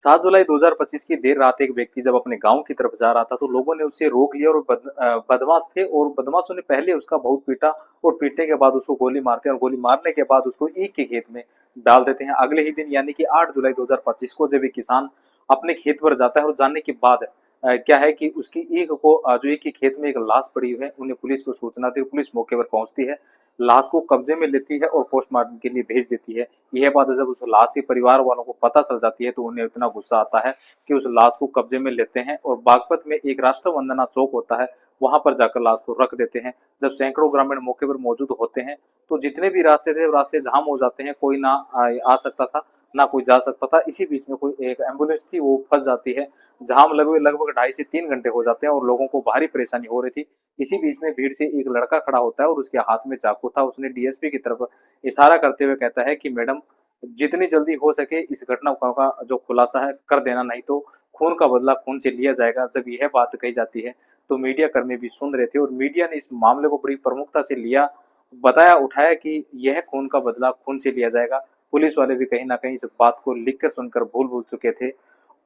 7 जुलाई 2025 की देर रात एक व्यक्ति जब अपने गांव की तरफ जा रहा था तो लोगों ने उसे रोक लिया और बदमाश थे और बदमाशों ने पहले उसका बहुत पीटा और पीटने के बाद उसको गोली मारते हैं और गोली मारने के बाद उसको ईख के खेत में डाल देते हैं। अगले ही दिन यानी कि 8 जुलाई 2025 को जब एक किसान अपने खेत पर जाता है और जाने के बाद क्या है कि उसकी ईख को जो ईख के खेत में एक लाश पड़ी हुई है, उन्हें पुलिस को सूचना दी। पुलिस मौके पर पहुंचती है, लाश को कब्जे में लेती है और पोस्टमार्टम के लिए भेज देती है। यह बात जब उस लाश के परिवार वालों को पता चल जाती है तो उन्हें इतना गुस्सा आता है कि उस लाश को कब्जे में लेते हैं और बागपत में एक राष्ट्र वंदना चौक होता है, वहां पर जाकर लाश को रख देते हैं। जब सैकड़ों ग्रामीण मौके पर मौजूद होते हैं तो जितने भी रास्ते थे रास्ते जाम हो जाते हैं, कोई ना आ सकता था ना कोई जा सकता था। इसी बीच में कोई एक एम्बुलेंस थी वो फंस जाती है। जाम लगभग लगभग 2.5 से 3 घंटे हो जाते हैं और लोगों को भारी परेशानी हो रही थी। इसी बीच में भीड़ से एक लड़का खड़ा होता है और उसके हाथ में चाकू था। उसने डीएसपी की तरफ इशारा करते हुए कहता है कि मैडम, जितनी जल्दी हो सके इस घटना का जो खुलासा है कर देना, नहीं तो खून का बदला खून से लिया जाएगा। जब यह बात कही जाती है तो मीडिया कर्मी भी सुन रहे थे और मीडिया ने इस मामले को बड़ी प्रमुखता से लिया, बताया उठाया कि यह खून का बदला खून से लिया जाएगा। पुलिस वाले भी कहीं ना कहीं इस बात को लिखकर सुनकर भूल भूल चुके थे,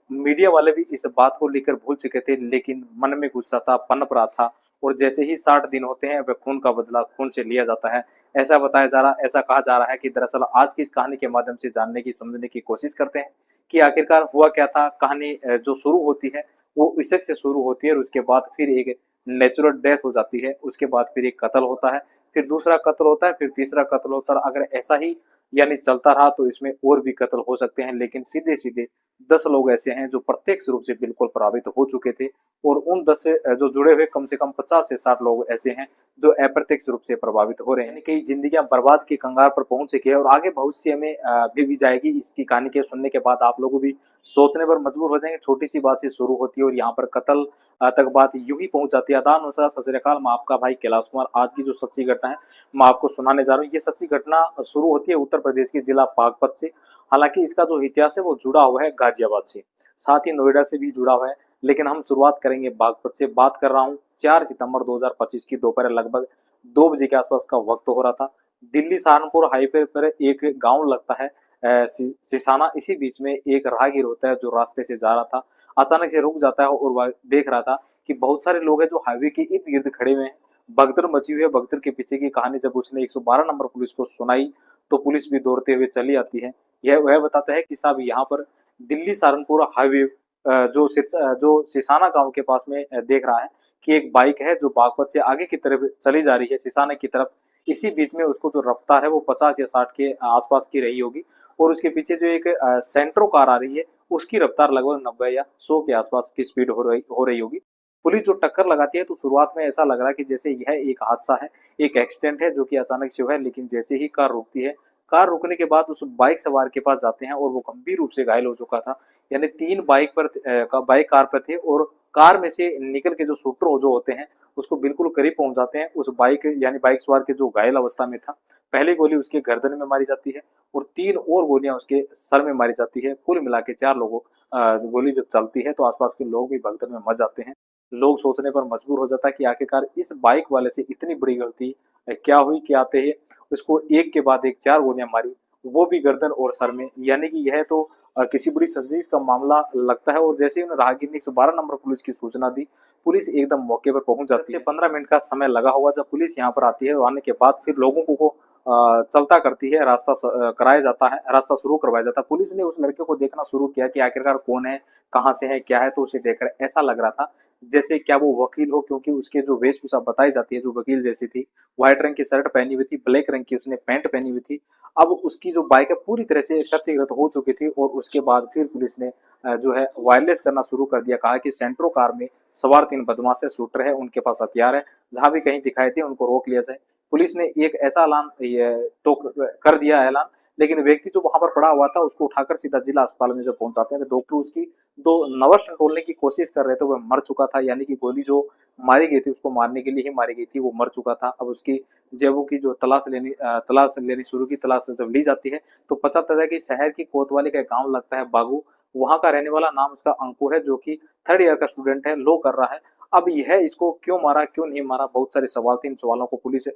मीडिया वाले भी इस बात को लेकर भूल चुके थे, लेकिन मन में गुस्सा था, पनप रहा था। और जैसे ही 60 दिन होते हैं वह खून का बदला खून से लिया जाता है। ऐसा बताया जा रहा, ऐसा कहा जा रहा है कि दरअसल आज की इस कहानी के माध्यम से जानने की समझने की कोशिश करते हैं कि आखिरकार हुआ क्या था। कहानी जो शुरू होती है वो इशक से शुरू होती है और उसके बाद फिर एक नेचुरल डेथ हो जाती है, उसके बाद फिर एक कत्ल होता है, फिर दूसरा कत्ल होता है, फिर तीसरा कत्ल होता है। अगर ऐसा ही यानी चलता रहा तो इसमें और भी कत्ल हो सकते हैं, लेकिन सीधे सीधे 10 लोग ऐसे हैं जो प्रत्यक्ष रूप से बिल्कुल प्रभावित हो चुके थे और उन 10 से जो जुड़े हुए कम से कम 50 से 60 लोग ऐसे हैं जो अप्रत्यक्ष रूप से प्रभावित हो रहे हैं। कई जिंदगियां बर्बाद की कंगार पर पहुंच चुकी है और आगे भविष्य में भी जाएगी। इसकी कहानी के सुनने के बाद आप लोग भी सोचने पर मजबूर हो जाएंगे। छोटी सी बात से शुरू होती है और यहाँ पर कत्ल तक बात यूं ही पहुंच जाती है। आदान अनुसार सत श्री अकाल, मैं आपका भाई कैलाश कुमार। आज की जो सच्ची घटना है मैं आपको सुनाने जा रहा हूँ। ये सच्ची घटना शुरू होती है उत्तर प्रदेश के जिला बागपत से। हालांकि इसका जो इतिहास है वो जुड़ा हुआ है गाजियाबाद से, साथ ही नोएडा से भी जुड़ा हुआ है, लेकिन हम शुरुआत करेंगे बागपत से। बात कर रहा हूँ 4 सितंबर 2025 की दोपहर लगभग 2 बजे के आसपास का वक्त हो रहा था। दिल्ली सहारनपुर हाईवे पर एक गांव लगता है सिसाना। इसी बीच में एक राहगीर होता है जो रास्ते से जा रहा था, अचानक से रुक जाता है और वह देख रहा था कि बहुत सारे लोग हैं जो हाईवे के इर्द गिर्द खड़े हुए हैं। भगदड़ मची हुई है। भगदड़ के पीछे की कहानी जब उसने 112 नंबर पुलिस को सुनाई तो पुलिस भी दौड़ते हुए चली आती है। यह वह बताता है कि साहब यहाँ पर दिल्ली सहारनपुर हाईवे जो सिसाना गांव के पास में देख रहा है कि एक बाइक है जो बागपत से आगे की तरफ चली जा रही है सिसाना की तरफ। इसी बीच में उसको जो रफ्तार है वो 50 या 60 के आसपास की रही होगी और उसके पीछे जो एक सेंट्रो कार आ रही है उसकी रफ्तार लगभग 90 या 100 के आसपास की स्पीड हो रही होगी। पुलिस जो टक्कर लगाती है तो शुरुआत में ऐसा लग रहा है कि जैसे यह एक हादसा है, एक एक्सीडेंट है जो कि अचानक से हुआ है, लेकिन जैसे ही कार रुकती है, कार रुकने के बाद उस बाइक सवार के पास जाते हैं और वो गंभीर रूप से घायल हो चुका था। यानी 3 बाइक कार पर थे और कार में से निकल के जो शूटर जो होते हैं उसको बिल्कुल करीब पहुंच जाते हैं। उस बाइक यानी बाइक सवार के जो घायल अवस्था में था, पहली गोली उसके गर्दन में मारी जाती है और 3 और गोलियां उसके सर में मारी जाती है। कुल मिला के 4 लोगों गोली जब चलती है तो आसपास के लोग भी भगदड़ में मर जाते हैं। लोग सोचने पर मजबूर हो जाता है कि आखिरकार इस बाइक वाले से इतनी बड़ी गलती क्या हुई कि आते ही उसको एक के बाद एक 4 गोलियां मारी, वो भी गर्दन और सर में। यानी कि यह तो किसी बड़ी साजिश का मामला लगता है। और जैसे ही उन्हें राहगीर ने 112 नंबर पुलिस की सूचना दी, पुलिस एकदम मौके पर पहुंच जाती है। 15 मिनट का समय लगा होगा जब पुलिस यहाँ पर आती है। आने के बाद फिर लोगों को चलता करती है, रास्ता कराया जाता है, रास्ता शुरू करवाया जाता है। पुलिस ने उस लड़के को देखना शुरू किया कि आखिरकार कौन है, कहाँ से है, क्या है। तो उसे देखकर ऐसा लग रहा था जैसे क्या वो वकील हो, क्योंकि उसके जो वेशभूषा बताई जाती है जो वकील जैसी थी। व्हाइट रंग की शर्ट पहनी हुई थी, ब्लैक रंग की उसने पैंट पहनी हुई थी। अब उसकी जो बाइक है पूरी तरह से क्षतिग्रस्त हो चुकी थी और उसके बाद फिर पुलिस ने जो है वायरलेस करना शुरू कर दिया। कहा कि सेंट्रो कार में सवार 3 बदमाश है, शूटर है, उनके पास हथियार है, जहां भी कहीं दिखाई दे उनको रोक लिया जाए। पुलिस ने एक ऐसा ऐलान तो कर दिया ऐलान, लेकिन व्यक्ति जो वहां पर पड़ा हुआ था उसको उठाकर सीधा जिला अस्पताल में जब पहुंचाते हैं तो डॉक्टर उसकी 2 नवश टोलने की कोशिश कर रहे थे, वह मर चुका था। यानी कि गोली जो मारी गई थी उसको मारने के लिए ही मारी गई थी, वो मर चुका था। अब उसकी जेबों की जो तलाश लेनी शुरू की, तलाश जब ली जाती है तो पता चलता है कि शहर की कोतवाली का गांव लगता है बागू, वहां का रहने वाला, नाम उसका अंकुर है, जो कि 3rd ईयर का स्टूडेंट है, लो कर रहा है। अब यह इसको क्यों मारा क्यों नहीं मारा, बहुत सारे सवाल थे। इन सवालों को पुलिस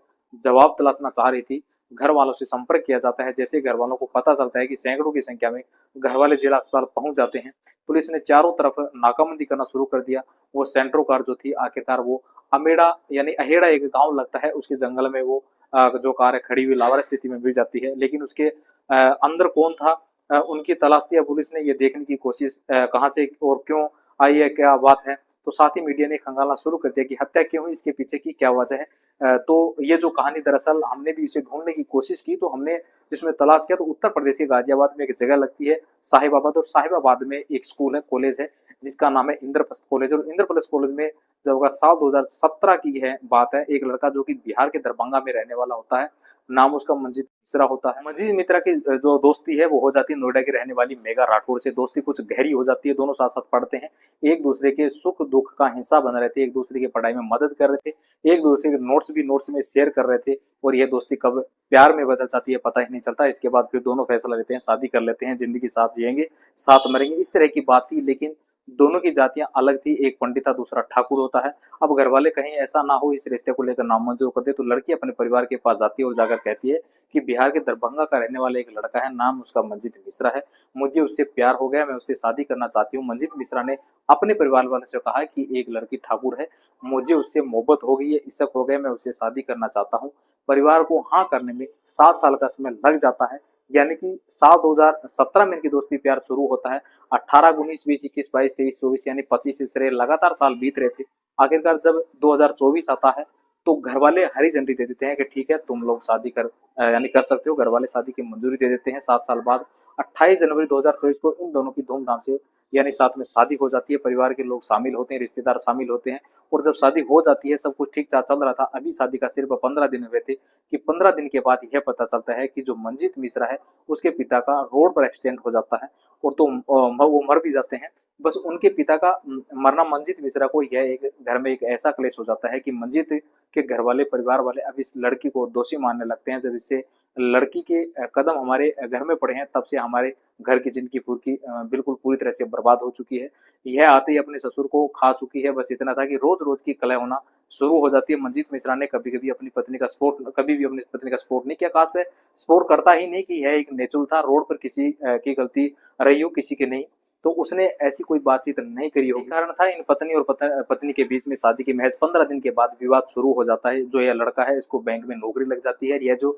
जवाब तलाशना चाह रही थी। घर वालों से संपर्क किया जाता है। जैसे घर वालों को पता चलता है कि सैकड़ों की संख्या में घर वाले जिला अस्पताल पहुंच जाते हैं। पुलिस ने चारों तरफ नाकाबंदी करना शुरू कर दिया। वो सेंट्रो कार जो थी आखिरकार वो अमेड़ा यानी अहेड़ा एक गांव लगता है, उसके जंगल में वो जो कार है खड़ी हुई लावारिस स्थिति में मिल जाती है। लेकिन उसके अंदर कौन था, उनकी तलाश थी। पुलिस ने ये देखने की कोशिश कहाँ से और क्यों आई है, क्या बात है, तो साथ ही मीडिया ने खंगालना शुरू कर दिया कि हत्या क्यों हुई, इसके पीछे की क्या वजह है। तो ये जो कहानी दरअसल हमने भी इसे ढूंढने की कोशिश की, तो हमने जिसमें तलाश किया तो उत्तर प्रदेश के गाजियाबाद में एक जगह लगती है साहिबाबाद, और साहिबाबाद में एक स्कूल है, कॉलेज है, जिसका नाम है इंद्रप्रस्थ कॉलेज। और इंद्रप्रस्थ कॉलेज में जब साल 2017 की है बात है, एक लड़का जो कि बिहार के दरभंगा में रहने वाला होता है, नाम उसका मंजीत मिश्रा होता है। मंजीत मिश्रा की जो दोस्ती है वो हो जाती है नोएडा की रहने वाली मेघा राठौड़ से। दोस्ती कुछ गहरी हो जाती है, दोनों साथ साथ पढ़ते हैं, एक दूसरे के सुख दुख का हिस्सा बन रहे थे, एक दूसरे की पढ़ाई में मदद कर रहे थे, एक दूसरे के नोट्स में शेयर कर रहे थे। और ये दोस्ती कब प्यार में बदल जाती है पता ही नहीं चलता। इसके बाद फिर दोनों फैसला लेते हैं, शादी कर लेते हैं, जिंदगी साथ जिएंगे, साथ मरेंगे, इस तरह की बात थी। लेकिन दोनों की जातियां अलग थी, एक पंडित था, दूसरा ठाकुर होता है। अब घर वाले कहीं ऐसा ना हो इस रिश्ते को लेकर नामंजूर कर दे, तो लड़की अपने परिवार के पास जाती है और जाकर कहती है कि बिहार के दरभंगा का रहने वाला एक लड़का है, नाम उसका मंजीत मिश्रा है, मुझे उससे प्यार हो गया, मैं उससे शादी करना चाहती हूँ। मंजीत मिश्रा ने अपने परिवार वालों से कहा कि एक लड़की ठाकुर है, मुझे उससे मोहब्बत हो गई है, इशक हो गया, मैं उससे शादी करना चाहता हूँ। परिवार को हाँ करने में 7 साल का समय लग जाता है। यानी कि साल 2017 में इनकी दोस्ती प्यार शुरू होता है। 18, 19, 20, 21, 22, 23, 24 यानी 25 इस तरह लगातार साल बीत रहे थे। आखिरकार जब 2024 आता है तो घर वाले हरी झंडी दे देते हैं कि ठीक है, तुम लोग शादी यानी कर सकते हो। घर वाले शादी की मंजूरी दे देते हैं। 7 साल बाद 28 जनवरी 2024 को इन दोनों की धूमधाम से यानी साथ में शादी हो जाती है। परिवार के लोग शामिल होते हैं, रिश्तेदार शामिल होते हैं, और जब शादी हो जाती है सब कुछ ठीक ठाक चल रहा था। अभी शादी का सिर्फ 15 दिन हुए थे कि 15 दिन के बाद यह पता चलता है कि जो मंजीत मिश्रा है उसके पिता का रोड पर एक्सीडेंट हो जाता है, और तो वो मर भी जाते हैं। बस उनके पिता का मरना मंजीत मिश्रा को यह एक घर में एक ऐसा क्लेश हो जाता है कि मंजीत के घर वाले परिवार वाले अब इस लड़की को दोषी मानने लगते हैं। जब इससे लड़की के कदम हमारे घर में पड़े हैं तब से हमारे घर की जिंदगी बिल्कुल पूरी तरह से बर्बाद हो चुकी है। यह आते ही अपने ससुर को खा चुकी है। बस इतना था कि रोज रोज की कलह होना शुरू हो जाती है। मंजीत मिश्रा ने कभी भी अपनी पत्नी का सपोर्ट नहीं किया, खास पे सपोर्ट करता ही नहीं कि यह एक नेचुरल था, रोड पर किसी की गलती रही हो, किसी की नहीं, तो उसने ऐसी कोई बातचीत नहीं करी होगी। कारण था इन पत्नी और पत्नी के बीच में शादी के महज 15 दिन के बाद विवाद शुरू हो जाता है। जो यह लड़का है इसको बैंक में नौकरी लग जाती है। यह जो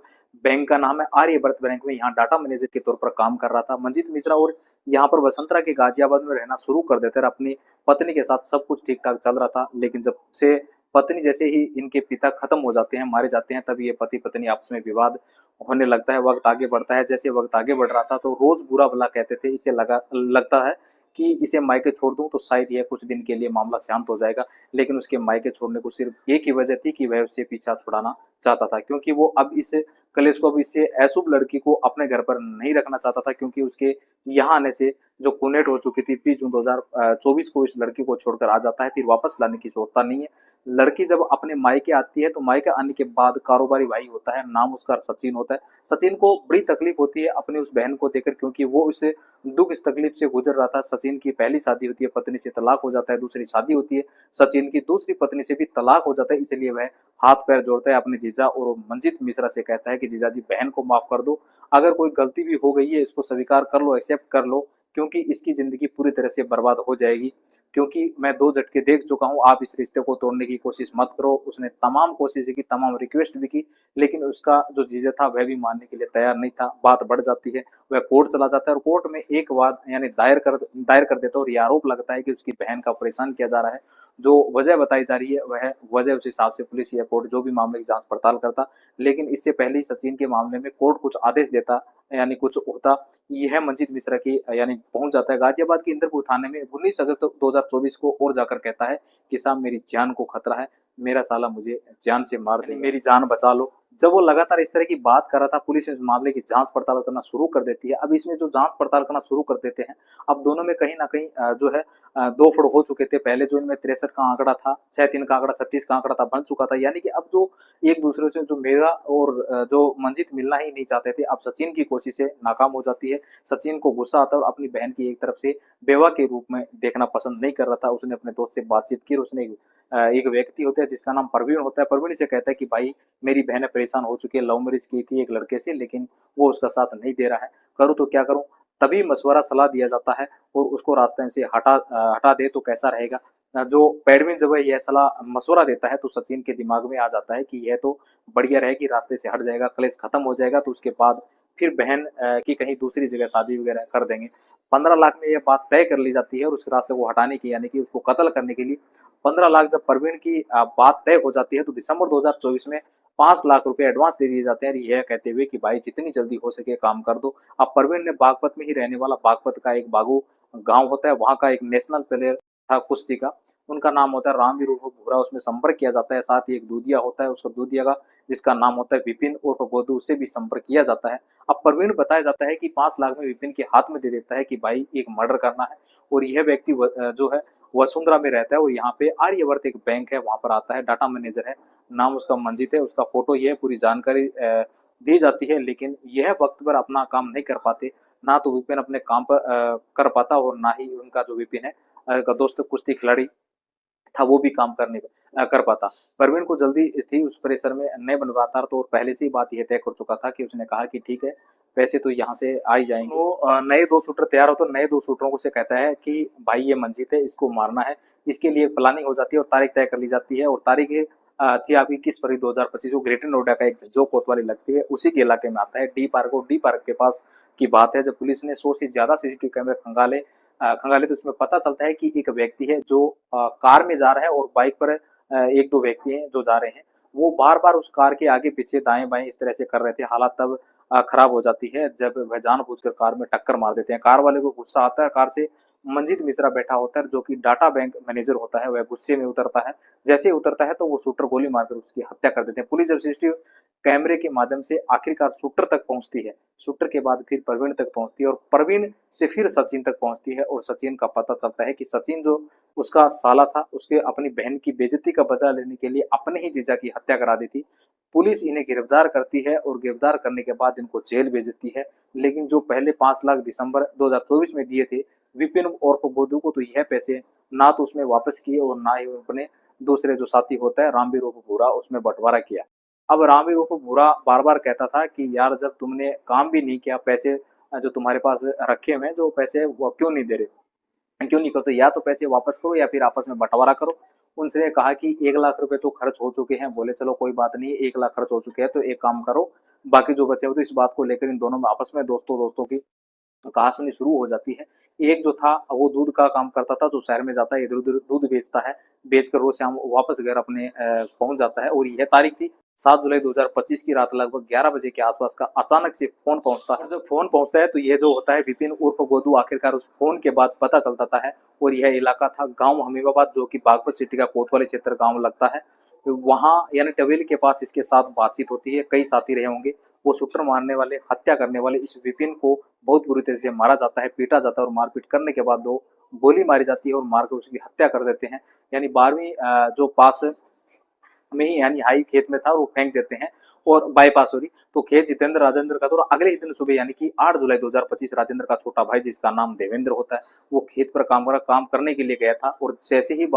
बैंक का नाम है आर्यवर्त बैंक में, यहाँ डाटा मैनेजर के तौर पर काम कर रहा था मंजीत मिश्रा, और यहाँ पर वसंतरा के गाजियाबाद में रहना शुरू कर देते। अपनी पत्नी के साथ सब कुछ ठीक ठाक चल रहा था। लेकिन जब से पत्नी जैसे ही इनके पिता खत्म हो जाते हैं, मारे जाते हैं, तब ये पति पत्नी आपस में विवाद होने लगता है। वक्त आगे बढ़ता है, जैसे वक्त आगे बढ़ रहा था तो रोज बुरा भला कहते थे। इसे लगता है कि इसे मायके छोड़ दूं तो शायद यह कुछ दिन के लिए मामला शांत हो जाएगा। लेकिन उसके मायके छोड़ने को सिर्फ एक ही वजह थी कि वह उससे पीछा छुड़ाना चाहता था, क्योंकि वो अब इस कलेश को, अब इससे अशुभ लड़की को अपने घर पर नहीं रखना चाहता था। क्योंकि उसके यहाँ आने से जो कुनेट हो चुकी थी, 20 जून 2024 को इस लड़की को छोड़कर आ जाता है, फिर वापस लाने की सोचता नहीं है। लड़की जब अपने मायके आती है तो मायके आने के बाद कारोबारी भाई होता है, नाम उसका सचिन होता है। सचिन को बड़ी तकलीफ होती है अपनी उस बहन को देखकर, क्योंकि वो उस दुख इस तकलीफ से गुजर रहा था। सचिन की पहली शादी होती है, पत्नी से तलाक हो जाता है, दूसरी शादी होती है, सचिन की दूसरी पत्नी से भी तलाक हो जाता है। इसलिए वह हाथ पैर जोड़ता है अपने जीजा और मंजीत मिश्रा से कहता है कि जीजा जी, बहन को माफ कर दो, अगर कोई गलती भी हो गई है इसको स्वीकार कर लो, एक्सेप्ट कर लो, क्योंकि इसकी जिंदगी पूरी तरह से बर्बाद हो जाएगी। क्योंकि मैं 2 झटके देख चुका हूँ, आप इस रिश्ते को तोड़ने की कोशिश मत करो। उसने तमाम कोशिशें की, तमाम रिक्वेस्ट भी की, लेकिन उसका जो जीजा था वह भी मानने के लिए तैयार नहीं था। बात बढ़ जाती है, वह कोर्ट चला जाता है और कोर्ट में एक वाद यानी दायर कर देता है, और ये आरोप लगता है कि उसकी बहन का परेशान किया जा रहा है। जो वजह बताई जा रही है वह वजह उस हिसाब से पुलिस या कोर्ट जो भी मामले की जांच पड़ताल करता। लेकिन इससे पहले ही सचिन के मामले में कोर्ट कुछ आदेश देता, यानी कुछ होता, यह मंजीत मिश्रा की यानी पहुंच जाता है गाजियाबाद के इंदरपुर थाने में 19 अगस्त 2024 को, और जाकर कहता है कि साहब मेरी जान को खतरा है, मेरा साला मुझे जान से मार दे, मेरी जान बचा लो। जब वो लगातार इस तरह की बात कर रहा था, पुलिस इस मामले की जांच पड़ताल करना शुरू कर देती है। अब इसमें जो जांच पड़ताल करना शुरू कर देते हैं, अब दोनों में कहीं ना कहीं जो है दो फड़ हो चुके थे। पहले जो इनमें 63 का आंकड़ा था, 63 का आंकड़ा, 36 का आंकड़ा था, बन चुका था। यानी कि अब जो एक दूसरे से जो मेरा और जो मंजीत मिलना ही नहीं चाहते थे, अब सचिन की कोशिशें नाकाम हो जाती है। सचिन को गुस्सा आता है और अपनी बहन की एक तरफ से बेवा के रूप में देखना पसंद नहीं कर रहा था। उसने अपने दोस्त से बातचीत की और उसने एक व्यक्ति होता है जिसका नाम प्रवीण होता है, प्रवीण से कहता है कि भाई मेरी बहन परेशान परेशान हो चुकी है, लव मैरिज की थी एक लड़के से, लेकिन वो उसका साथ नहीं दे रहा है। करूँ तो क्या करूँ? तभी मशवरा सलाह दिया जाता है और उसको रास्ते में से हटा दे तो कैसा रहेगा? जो बैडमिन जब यह सलाह मशवरा देता है तो सचिन के दिमाग में आ जाता है कि यह तो बढ़िया रहेगी, रास्ते से हट जाएगा, क्लेश खत्म हो जाएगा, तो उसके बाद फिर बहन की कहीं दूसरी जगह शादी वगैरह कर देंगे। 15 लाख में यह बात तय कर ली जाती है और उस रास्ते को हटाने की, यानी कि उसको कत्ल करने के लिए 15 लाख जब परवीन की बात तय हो जाती है तो दिसंबर 2024 में 5 लाख रुपए एडवांस दे दिए जाते हैं, यह कहते हुए कि भाई जितनी जल्दी हो सके काम कर दो। अब परवीन ने बागपत में ही रहने वाला, बागपत का एक बागू गाँव होता है, वहाँ का एक नेशनल प्लेयर था कुश्ती का, उनका नाम होता है रामवीर उर्फ भूरा, उसमें संपर्क किया जाता है। साथ ही एक दूधिया होता है, उसका दूधिया का जिसका नाम होता है विपिन उर्फ गोदू, उससे भी संपर्क किया जाता है। अब परवीन बताया जाता है कि 5 लाख में विपिन के हाथ में दे देता है कि भाई एक मर्डर करना है, और यह व्यक्ति जो है वसुंधरा में रहता है और यहाँ पे आर्यवर्त एक बैंक है, वहां पर आता है, डाटा मैनेजर है, नाम उसका मंजित है, उसका फोटो, ये पूरी जानकारी दी जाती है। लेकिन यह वक्त पर अपना काम नहीं कर पाते, ना तो विपिन अपने काम पर कर पाता और ना ही उनका जो विपिन है का दोस्त कुश्ती खिलाड़ी था वो भी काम कर पाता। परवीन को जल्दी थी, उस प्रेशर में नहीं बन पाता, तो पहले से ही बात ये तय कर चुका था कि उसने कहा कि ठीक है, पैसे तो यहाँ से आ ही जाएंगे। वो नए 2 शूटर तैयार हो तो नए 2 शूटरों को से कहता है कि भाई ये मंजीत है, इसको मारना है। इसके लिए प्लानिंग हो जाती है और तारीख तय कर ली जाती है, और तारीख थी आपकी 21 फरवरी 2025 को ग्रेटर नोएडा का एक जो कोतवाली लगती है उसी के इलाके में आता है, डी पार्क, और डी पार्क के पास की बात है जब पुलिस ने 100 से ज्यादा सीसीटीवी कैमरे खंगाले तो उसमें पता चलता है कि एक व्यक्ति है जो कार में जा रहा है और बाइक पर एक दो व्यक्ति हैं जो जा रहे हैं, वो बार बार उस कार के आगे पीछे दाएं बाएं इस तरह से कर रहे थे। हालात तब खराब हो जाती है जब वह जानबूझकर कार में टक्कर मार देते हैं। कार वाले को गुस्सा आता है, कार से मंजीत मिश्रा बैठा होता है जो कि डाटा बैंक मैनेजर होता है, वह गुस्से में उतरता है। जैसे ही उतरता है तो वो शूटर गोली मारकर उसकी हत्या कर देते हैं। पुलिस जब सीसीटीवी कैमरे के माध्यम से आखिरकार शूटर तक पहुंचती है, शूटर के बाद फिर प्रवीण तक पहुंचती है और प्रवीण से फिर सचिन तक पहुंचती है, और सचिन का पता चलता है कि सचिन जो उसका साला था, उसके अपनी बहन की बेइज्जती का बदला लेने के लिए अपने ही जीजा की हत्या करा दी थी। पुलिस इन्हें गिरफ्तार करती है और गिरफ्तार करने के बाद इनको जेल भेज देती है। लेकिन जो पहले 5 लाख दिसंबर 2024 में दिए थे विपिन और गोदू को, तो यह पैसे ना तो उसमें वापस किए और ना ही अपने दूसरे जो साथी होता है रामवीर उर्फ भूरा, उसमें बंटवारा किया। अब रामवीर उर्फ भूरा बार बार कहता था कि यार जब तुमने काम भी नहीं किया, पैसे जो तुम्हारे पास रखे हुए हैं जो पैसे वो क्यों नहीं दे रहे, क्यों नहीं करते, या तो पैसे वापस करो या फिर आपस में बंटवारा करो। उनसे कहा कि 1 लाख रुपए तो खर्च हो चुके हैं, बोले चलो कोई बात नहीं, 1 लाख खर्च हो चुके हैं तो एक काम करो, बाकी जो बचे हो, तो इस बात को लेकर इन दोनों में आपस में दोस्तों की कहासुनी शुरू हो जाती है। एक जो था वो दूध का काम करता था, जो शहर में जाता है, इधर-उधर दूध बेचता है, बेचकर रोज़ शाम वापस घर अपने पहुँच जाता है, और यह तारीख थी 7 जुलाई 2025 की रात लगभग 11 बजे के आसपास का अचानक से फ़ोन पहुँचता है। जब फ़ोन पहुँचता है तो ये जो होता है विपिन उर्फ गोदू, आखिरकार उस फ़ोन के बाद पता चलता है, और यह इलाका था गाँव हमीबाबाद, जो कि बागपत सिटी का कोतवाली क्षेत्र गाँव लगता है। वहाँ यानी टवेल के पास इसके साथ बातचीत होती है, कई साथी रहे होंगे। वो शूटर मारने वाले, हत्या करने वाले इस विपिन को बहुत बुरी तरह से मारा जाता है, पीटा जाता है, और मारपीट करने के बाद 2 गोली मारी जाती है और मारकर उसकी हत्या कर देते हैं। यानी 12वीं जो पास में ही यानी हाई खेत में था, वो फेंक देते हैं, और बाईपास सॉरी, तो खेत जितेंद्र राजेंद्र का था, और अगले ही दिन सुबह यानी कि 8 जुलाई 2025 राजेंद्र का छोटा भाई जिसका नाम देवेंद्र होता है, वो खेत पर काम करने के लिए गया था, और जैसे ही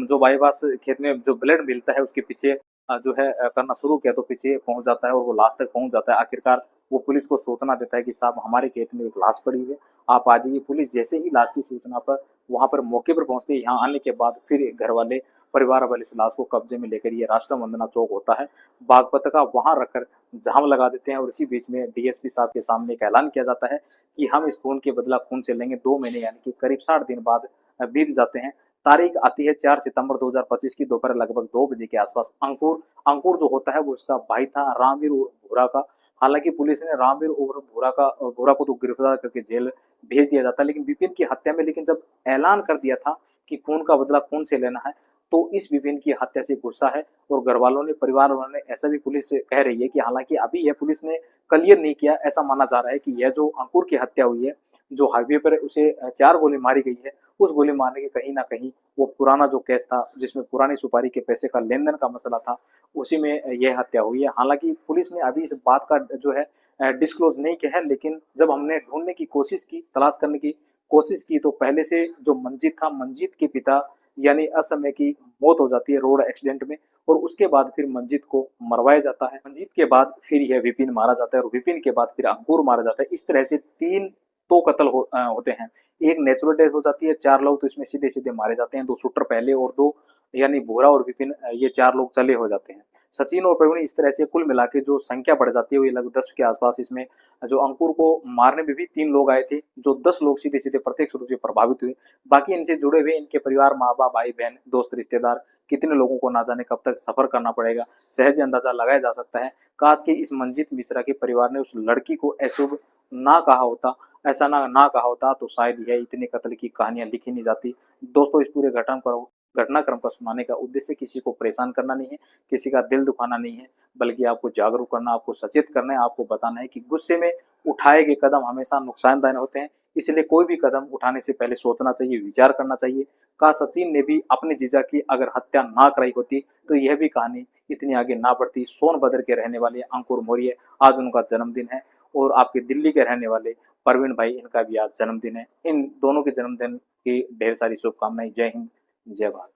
जो बाईपास खेत में जो ब्लेड मिलता है उसके पीछे जो है करना शुरू किया तो पीछे पहुंच जाता है और वो लाश तक पहुंच जाता है। आखिरकार वो पुलिस को सूचना देता है कि साहब हमारे खेत में एक लाश पड़ी हुई है, आप आ जाइए। पुलिस जैसे ही लाश की सूचना पर वहां पर मौके पर पहुंचती है, यहाँ आने के बाद फिर घर वाले परिवार वाले इस लाश को कब्जे में लेकर ये राष्ट्र वंदना चौक होता है बागपत का, वहां रखकर जाम लगा देते हैं, और इसी बीच में डीएसपी साहब के सामने एक ऐलान किया जाता है कि हम इस खून के बदला खून से लेंगे। 2 महीने यानी कि करीब 60 दिन बाद बीत जाते हैं। तारीख आती है 4 सितंबर 2025 की दोपहर लगभग 2 बजे के आसपास। अंकुर जो होता है वो उसका भाई था रामवीर उर्फ भूरा का। हालांकि पुलिस ने रामवीर उर्फ भूरा को तो गिरफ्तार करके जेल भेज दिया जाता है, लेकिन विपिन की हत्या में लेकिन जब ऐलान कर दिया था कि खून का बदला खून से लेना है, तो इस विपिन की हत्या से गुस्सा है, और घर वालों ने, परिवार वालों ने, ऐसा भी पुलिस कह रही है कि हालांकि अभी यह पुलिस ने क्लियर नहीं किया, ऐसा माना जा रहा है कि यह जो अंकुर की हत्या हुई है, जो हाईवे पर उसे 4 गोली मारी गई है, उस गोली मारने के कहीं ना कहीं वो पुराना जो केस था जिसमें पुरानी सुपारी के पैसे का लेन देन का मसला था, उसी में यह हत्या हुई है। हालांकि पुलिस ने अभी इस बात का जो है डिस्क्लोज नहीं किया है, लेकिन जब हमने ढूंढने की कोशिश की, तलाश करने की कोशिश की तो पहले से जो मंजीत था, मंजीत के पिता यानी असमय की मौत हो जाती है रोड एक्सीडेंट में और उसके बाद फिर मंजीत को मरवाया जाता है। मंजीत के बाद फिर यह विपिन मारा जाता है और विपिन के बाद फिर अंकुर मारा जाता है। इस तरह से 3 तो कत्ल होते हैं। एक नेचुरल डेथ हो जाती है, 4 लोग तो इसमें सीधे-सीधे मारे जाते हैं, 2 शूटर पहले और 2 यानी भूरा और विपिन ये 4 लोग चले हो जाते हैं। सचिन और प्रवीण इस तरह से कुल मिला के जो संख्या बढ़ जाती है वो लगभग 10 के आसपास इसमें जो अंकुर को मारने में भी 3 लोग आए थे, जो 10 लोग सीधे-सीधे प्रत्यक्ष रूप से प्रभावित हुए। बाकी इनसे जुड़े हुए इनके परिवार, माँ-बाप, भाई-बहन, दोस्त, रिश्तेदार कितने लोगों को ना जाने कब तक सफ़र करना पड़ेगा, सहज ही अंदाज़ा लगाया जा सकता है। काश कि इस मंजीत मिश्रा के परिवार ने उस लड़की को अशुभ ना कहा होता, ऐसा ना कहा होता तो शायद यह इतने कत्ल की कहानियाँ लिखी नहीं जाती। दोस्तों इस पूरे घटनाक्रम को सुनाने का उद्देश्य किसी को परेशान करना नहीं है, किसी का दिल दुखाना नहीं है, बल्कि आपको जागरूक करना, आपको सचेत करना है, आपको बताना है कि गुस्से में उठाए गए कदम हमेशा नुकसानदायक होते हैं। इसलिए कोई भी कदम उठाने से पहले सोचना चाहिए, विचार करना चाहिए। काश सचिन ने भी अपने जीजा की अगर हत्या ना कराई होती तो यह भी कहानी इतनी आगे ना बढ़ती। सोनभद्र के रहने वाले अंकुर मौर्य आज उनका जन्मदिन है और आपके दिल्ली के रहने वाले परवीन भाई इनका भी आज जन्मदिन है। इन दोनों के जन्मदिन की ढेर सारी शुभकामनाएं। जय हिंद, जय भारत।